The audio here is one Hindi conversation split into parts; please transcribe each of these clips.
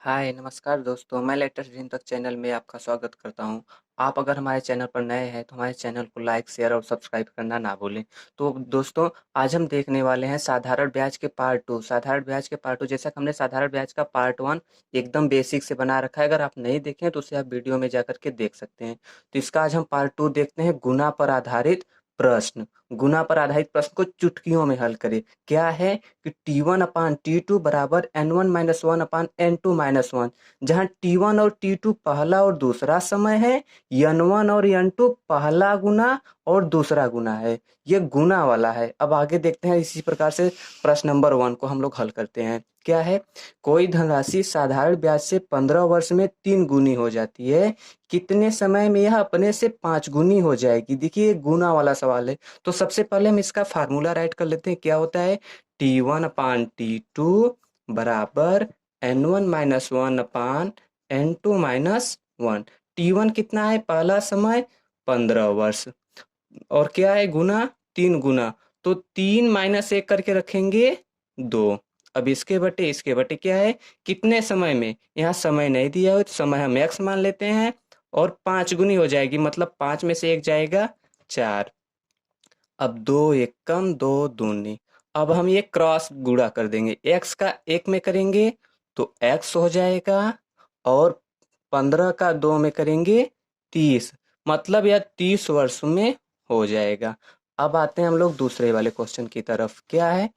हाय नमस्कार दोस्तों, मैं लेटेस्ट दिन तक चैनल में आपका स्वागत करता हूं। आप अगर हमारे चैनल पर नए हैं तो हमारे चैनल को लाइक, शेयर और सब्सक्राइब करना ना भूलें। तो दोस्तों, आज हम देखने वाले हैं साधारण ब्याज के पार्ट 2। साधारण ब्याज के पार्ट 2 जैसा कि हमने साधारण ब्याज का पार्ट 1 एकदम बेसिक से बना रखा है। अगर आप नहीं देखें तो उसे आप वीडियो में जाकर के देख सकते हैं। तो इसका आज हम पार्ट 2 देखते हैं, गुना पर आधारित प्रश्न। गुना पर आधारित प्रश्न को चुटकियों में हल करें। क्या है कि T1/T2 बराबर N1-1/N2-1, जहाँ T1 और T2 पहला और दूसरा समय है, N1 और N2 पहला गुना और दूसरा गुना है। ये गुना वाला है। अब आगे देखते हैं, इसी प्रकार से प्रश्न नंबर 1 को हम लोग हल करते हैं। क्या है, कोई धनराशि साधारण ब्याज से 15 वर्ष में 3 गुनी हो जाती है, कितने समय में यह अपने से 5 गुनी हो जाएगी। देखिए, ये गुना वाला सवाल है। तो सबसे पहले हम इसका फार्मूला राइट कर लेते हैं। क्या होता है, T1/T2 बराबर N1-1/N2-1। T1 कितना है, पहला समय 15 वर्ष, और क्या है गुना, 3 गुना। तो 3 माइनस 1 करके रखेंगे 2। अब इसके बटे क्या है, कितने समय में, यहाँ समय नहीं दिया हो तो समय हम x मान लेते हैं, और 5 गुनी हो जाएगी, मतलब 5 में से 1 जाएगा 4। अब 2 एकम 2 दूनी। अब हम ये क्रॉस गुणा कर देंगे, x का 1 में करेंगे तो x हो जाएगा, और 15 का 2 में करेंगे 30, मतलब यह 30 वर्ष में हो जाएगा। अब आते हैं हम लोग दूसरे वाले क्वेश्चन की तरफ। क्या है,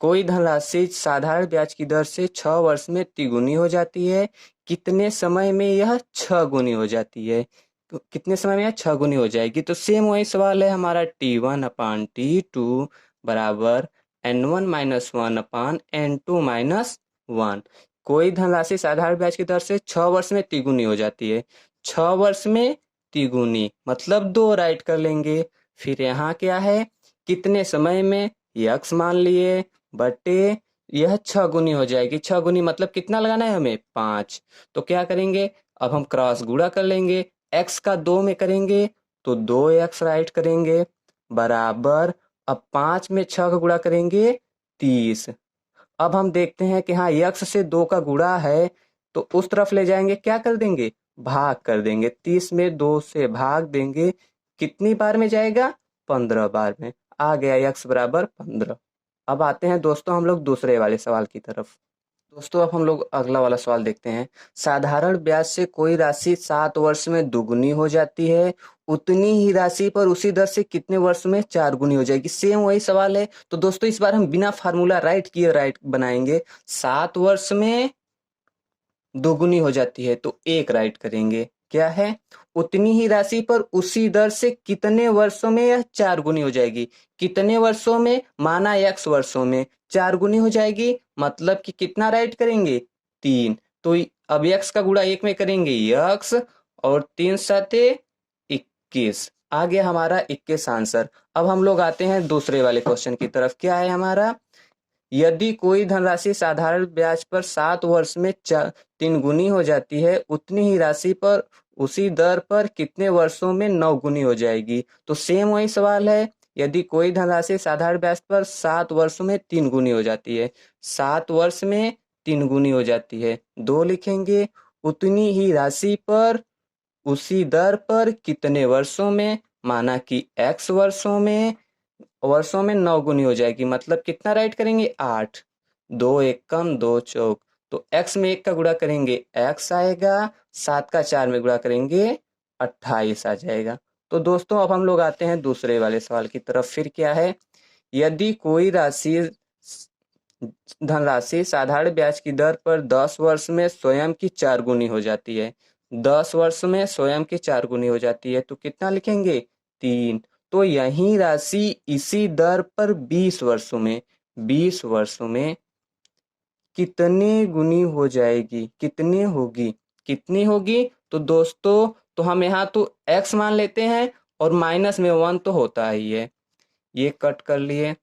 कोई धनराशि साधारण ब्याज की दर से 6 वर्ष में तिगुनी हो जाती है, कितने समय में यह 6 गुनी हो जाती है। तो कितने समय में यह 6 गुनी हो जाएगी। तो सेम वही सवाल है हमारा, T1/T2 बराबर N1-1/N2-1। कोई धनराशि साधारण ब्याज की दर से 6 वर्ष में तिगुनी हो जाती है। 6 वर्ष में तिगुनी मतलब 2 राइट कर लेंगे। फिर यहाँ क्या है, कितने समय में, यक्स मान लिए, बटे यह 6 गुनी हो जाएगी। 6 गुनी मतलब कितना लगाना है हमें, 5। तो क्या करेंगे, अब हम क्रॉस गुणा कर लेंगे। x का 2 में करेंगे तो 2x राइट करेंगे, बराबर, अब 5 में 6 का गुणा करेंगे 30। अब हम देखते हैं कि हाँ, यक्स से 2 का गुणा है, तो उस तरफ ले जाएंगे, क्या कर देंगे, भाग कर देंगे। 30 में 2 से भाग देंगे, कितनी बार में जाएगा, 15 बार में। आ गया यक्स बराबर 15। अब आते हैं दोस्तों हम लोग दूसरे वाले सवाल की तरफ। दोस्तों, अब हम लोग अगला वाला सवाल देखते हैं। साधारण ब्याज से कोई राशि 7 वर्ष में दुगुनी हो जाती है, उतनी ही राशि पर उसी दर से कितने वर्ष में 4 गुनी हो जाएगी। सेम वही सवाल है। तो दोस्तों, इस बार हम बिना फार्मूला राइट किए राइट बनाएंगे। 7 वर्ष में दोगुनी हो जाती है तो 1 राइट करेंगे। क्या है, उतनी ही राशि पर उसी दर से कितने वर्षों में यह 4 गुनी हो जाएगी। कितने वर्षों में, माना x वर्षों में 4 गुनी हो जाएगी, मतलब कि कितना राइट करेंगे, 3। तो अब x का गुणा 1 में करेंगे x, और 3 साते 21। आ गया हमारा 21 आंसर। अब हम लोग आते हैं दूसरे वाले क्वेश्चन की तरफ। क्या है हमारा, यदि कोई धनराशि साधारण ब्याज पर 7 वर्ष में 3 गुनी हो जाती है, उतनी ही राशि पर उसी दर पर कितने वर्षों में 9 गुनी हो जाएगी। तो सेम वही सवाल है, यदि कोई धनराशि साधारण ब्याज पर 7 वर्षों में 3 गुनी हो जाती है, 7 वर्ष में 3 गुनी हो जाती है, 2 लिखेंगे, उतनी ही राशि पर उसी दर पर कितने वर्षों में, माना कि x वर्षों में 9 गुनी हो जाएगी, मतलब कितना राइट करेंगे, 8। 2 एकम 2 चौक, तो x में 1 का गुणा करेंगे x आएगा, 7 का 4 में गुणा करेंगे 28 आ जाएगा। तो दोस्तों, अब हम लोग आते हैं दूसरे वाले सवाल की तरफ। फिर क्या है, यदि कोई धनराशि साधारण ब्याज की दर पर 10 वर्ष में स्वयं की 4 गुनी हो जाती है, 10 वर्ष में स्वयं की 4 गुनी हो जाती है, तो कितना लिखेंगे, 3। तो यही राशि इसी दर पर 20 वर्षों में कितने गुनी हो जाएगी, कितनी होगी। तो दोस्तों, तो हम यहाँ तो x मान लेते हैं, और माइनस में 1 तो होता ही है, ये कट कर लिए।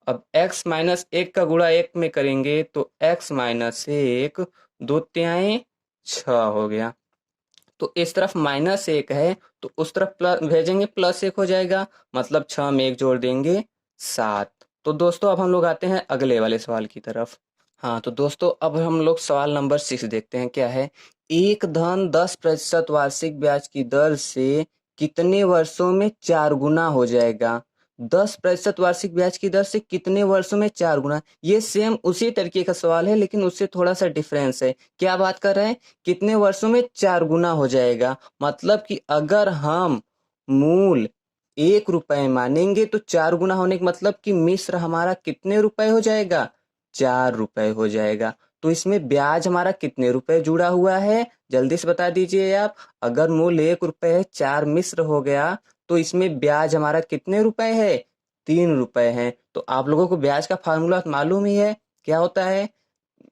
अब x माइनस 1 का गुणा 1 में करेंगे तो x माइनस 1, 2 तिहाई 6 हो गया। तो इस तरफ -1 है, तो उस तरफ प्लस भेजेंगे, +1 हो जाएगा, मतलब 6 में 1 जोड़ देंगे 7। तो दोस्तों, अब हम लोग आते हैं अगले वाले सवाल की तरफ। हाँ तो दोस्तों अब हम लोग सवाल नंबर 6 देखते हैं क्या है। एक धन 10% वार्षिक ब्याज की दर से कितने वर्षों में 4 गुना हो जाएगा। 10% वार्षिक ब्याज की दर से कितने वर्षों में 4 गुना। ये सेम उसी तरीके का सवाल है लेकिन उससे थोड़ा सा डिफरेंस है। क्या बात कर रहे हैं, कितने वर्षों में 4 गुना हो जाएगा। मतलब कि अगर हम मूल 1 रुपए मानेंगे तो 4 गुना होने का मतलब कि मिश्र हमारा कितने रुपए हो जाएगा, 4 रुपए हो जाएगा। तो इसमें ब्याज हमारा कितने रुपए जुड़ा हुआ है, जल्दी से बता दीजिए आप। अगर मूल 1 रुपए है, 4 मिश्र हो गया, तो इसमें ब्याज हमारा कितने रुपए है, 3 रुपए है। तो आप लोगों को ब्याज का फार्मूला मालूम ही है, क्या होता है,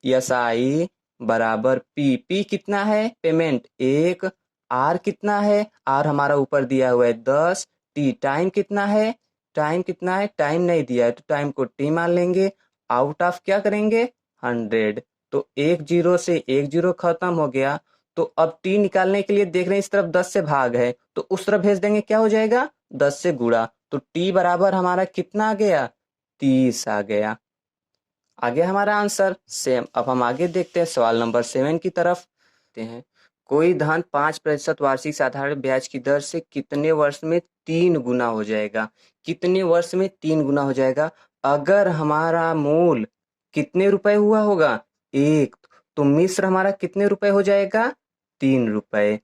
एस आई बराबर पी। पी कितना है, पेमेंट 1। आर कितना है, आर हमारा ऊपर दिया हुआ है 10। टी टाइम कितना है, टाइम कितना है, टाइम नहीं दिया है तो टाइम को टी मान लेंगे। आउट ऑफ क्या करेंगे, 100। तो एक जीरो से एक जीरो खत्म हो गया। तो अब टी निकालने के लिए देख रहे हैं इस तरफ 10 से भाग है तो उस तरफ भेज देंगे, क्या हो जाएगा 10 से गुणा। तो टी बराबर हमारा कितना आ गया, 30 आ गया। आ गया हमारा आंसर सेम। अब हम आगे देखते हैं सवाल नंबर 7 की तरफ देखते हैं। कोई धन 5% वार्षिक साधारण ब्याज की दर से कितने वर्ष में 3 गुना हो जाएगा। कितने वर्ष में 3 गुना हो जाएगा। अगर हमारा मूल कितने रुपए हुआ होगा, 1, तो मिश्र हमारा कितने रुपए हो जाएगा, 3 रुपए।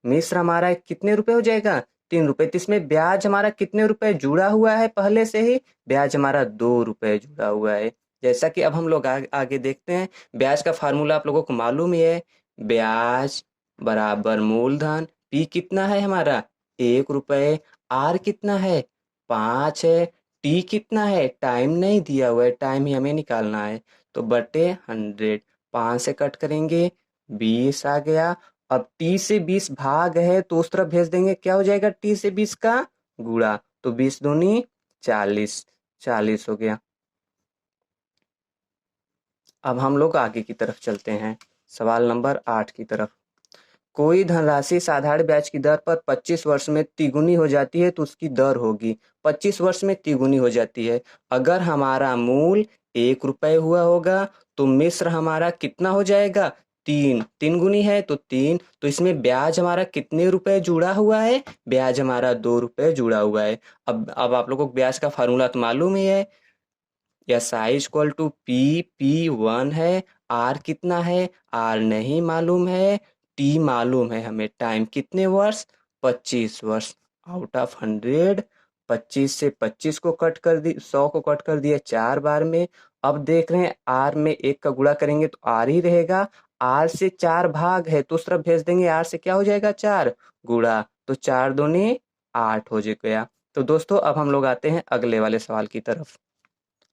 मिश्र हमारा कितने रुपए हो जाएगा, 3 रुपए। तो इसमें ब्याज हमारा कितने रुपए जुड़ा हुआ है, पहले से ही ब्याज हमारा 2 रुपए जुड़ा हुआ है। जैसा कि अब हम लोग आगे देखते हैं। ब्याज का फार्मूला आप लोगों को मालूम ही है, ब्याज बराबर मूलधन। पी कितना है हमारा, 1 रुपए। आर कितना है, 5 है। टी कितना है, टाइम नहीं दिया हुआ है, टाइम ही हमें निकालना है। तो बटे 100, 5 से कट करेंगे 20 आ गया। अब टी से 20 भाग है तो उस तरफ भेज देंगे, क्या हो जाएगा टी से 20 का गुणा। तो 20 दूनी 40, 40 हो गया। अब हम लोग आगे की तरफ चलते हैं, सवाल नंबर 8 की तरफ। कोई धनराशि साधारण ब्याज की दर पर 25 वर्ष में तिगुनी हो जाती है तो उसकी दर होगी। 25 वर्ष में तिगुनी हो जाती है। अगर हमारा मूल 1 रुपए हुआ होगा तो मिश्र हमारा कितना हो जाएगा, 3। 3 गुनी है तो 3। तो इसमें ब्याज हमारा कितने रुपए जुड़ा हुआ है, ब्याज हमारा 2 रुपए जुड़ा हुआ है। अब आप लोगों को ब्याज का फार्मूला तो मालूम ही है, S I equal to P. P 1 है। आर कितना है, आर नहीं मालूम है। टी मालूम है हमें, टाइम कितने वर्ष, 25 वर्ष। आउट ऑफ 100, 25 से 25 को कट कर दी, 100 को कट कर दिया 4 बार में। अब देख रहे हैं आर में 1 का गुणा करेंगे तो आर ही रहेगा। आर से 4 भाग है तो उस तरफ भेज देंगे, आर से क्या हो जाएगा, 4 गुणा। तो 4 दूनी 8 हो गया। तो दोस्तों अब हम लोग आते हैं अगले वाले सवाल की तरफ।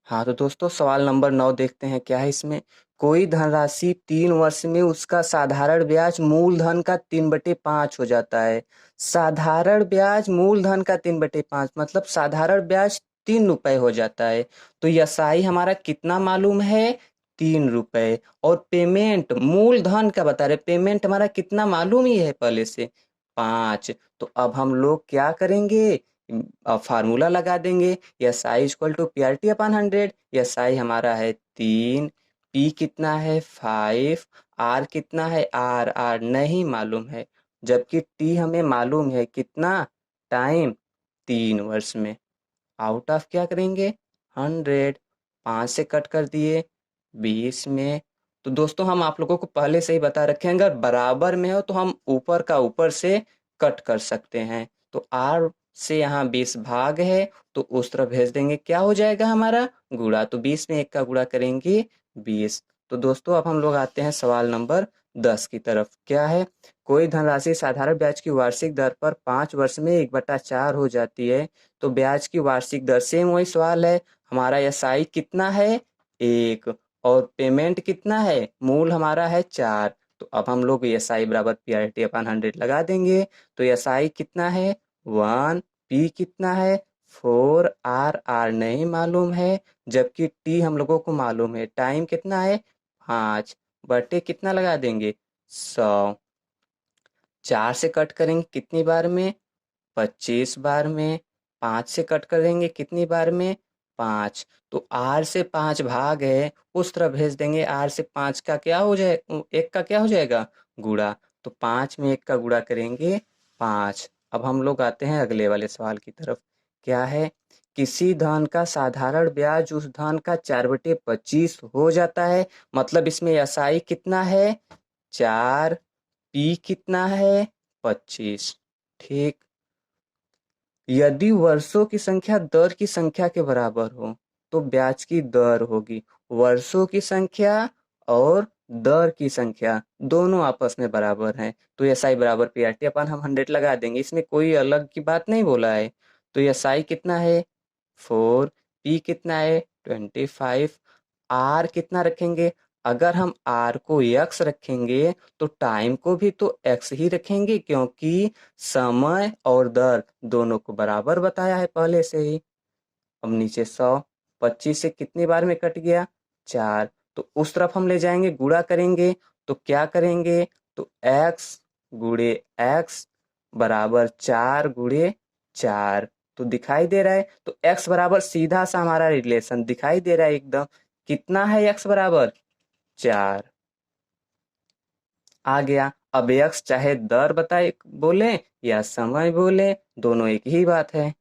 हाँ तो दोस्तों सवाल नंबर 9 देखते हैं क्या है इसमें। कोई धनराशि 3 वर्ष में उसका साधारण ब्याज मूलधन का 3/5 हो जाता है। साधारण ब्याज मूलधन का 3/5 मतलब साधारण ब्याज 3 रुपए हो जाता है। तो यसाई हमारा कितना मालूम है, 3 रुपए। और पेमेंट मूलधन का बता रहे, पेमेंट हमारा कितना मालूम ही है पहले से, 5। तो अब हम लोग क्या करेंगे, फार्मूला लगा देंगे, S I equal to P R T upon 100। S I हमारा है 3, पी कितना है 5, आर कितना है, आर आर नहीं मालूम है। जबकि टी हमें मालूम है कितना, टाइम 3 वर्ष में। आउट ऑफ क्या करेंगे, 100, 5 से कट कर दिए 20 में। तो दोस्तों हम आप लोगों को पहले से ही बता रखे हैं, अगर बराबर में हो तो हम ऊपर का ऊपर से कट कर सकते हैं। तो आर से यहाँ 20 भाग है तो उस तरफ भेज देंगे, क्या हो जाएगा हमारा गुणा। तो 20 में 1 का गुणा करेंगे 20। तो दोस्तों अब हम लोग आते हैं सवाल नंबर 10 की तरफ। क्या है, कोई धनराशि साधारण ब्याज की वार्षिक दर पर 5 वर्ष में 1/4 हो जाती है तो ब्याज की वार्षिक दर, सेम वही सवाल है। हमारा एसआई कितना है, 1। और पेमेंट कितना है, मूल हमारा है 4। तो अब हम लोग एसआई बराबर पी आर टी अपन 100 लगा देंगे। तो एसआई कितना है 1, पी कितना है 4, आर आर नहीं मालूम है। जबकि टी हम लोगों को मालूम है, टाइम कितना है 5, बटे कितना लगा देंगे 100। 4 से कट करेंगे कितनी बार में, 25 बार में। 5 से कट करेंगे कितनी बार में, 5। तो r से 5 भाग है, उस तरफ भेज देंगे। r से 5 का क्या हो जाए, 1 का क्या हो जाएगा, गुणा। तो 5 में 1 का गुणा करेंगे 5। अब हम लोग आते हैं अगले वाले सवाल की तरफ। क्या है, किसी धन का साधारण ब्याज उस धन का 4/25 हो जाता है। मतलब इसमें एसआई कितना है, 4, पी कितना है, 25। ठीक। यदि वर्षों की संख्या दर की संख्या के बराबर हो तो ब्याज की दर होगी। वर्षों की संख्या और दर की संख्या दोनों आपस में बराबर हैं, तो एसआई बराबर पीआरटी अपन हम 100 लगा देंगे। इसमें कोई अलग की बात नहीं बोला है। तो एसआई कितना है, 4, पी कितना है, 25, आर कितना रखेंगे। अगर हम आर को एक्स रखेंगे तो टाइम को भी तो एक्स ही रखेंगे, क्योंकि समय और दर दोनों को बराबर बताया है पहले से ही। अब नीचे 100, 25 से कितनी बार में कट गया, 4। तो उस तरफ हम ले जाएंगे, गुणा करेंगे। तो क्या करेंगे, तो x गुणे x बराबर 4 गुणे 4। तो दिखाई दे रहा है, तो x बराबर सीधा सा हमारा रिलेशन दिखाई दे रहा है एकदम। कितना है x बराबर, 4 आ गया। अब x चाहे दर बताए बोले या समय बोले, दोनों एक ही बात है।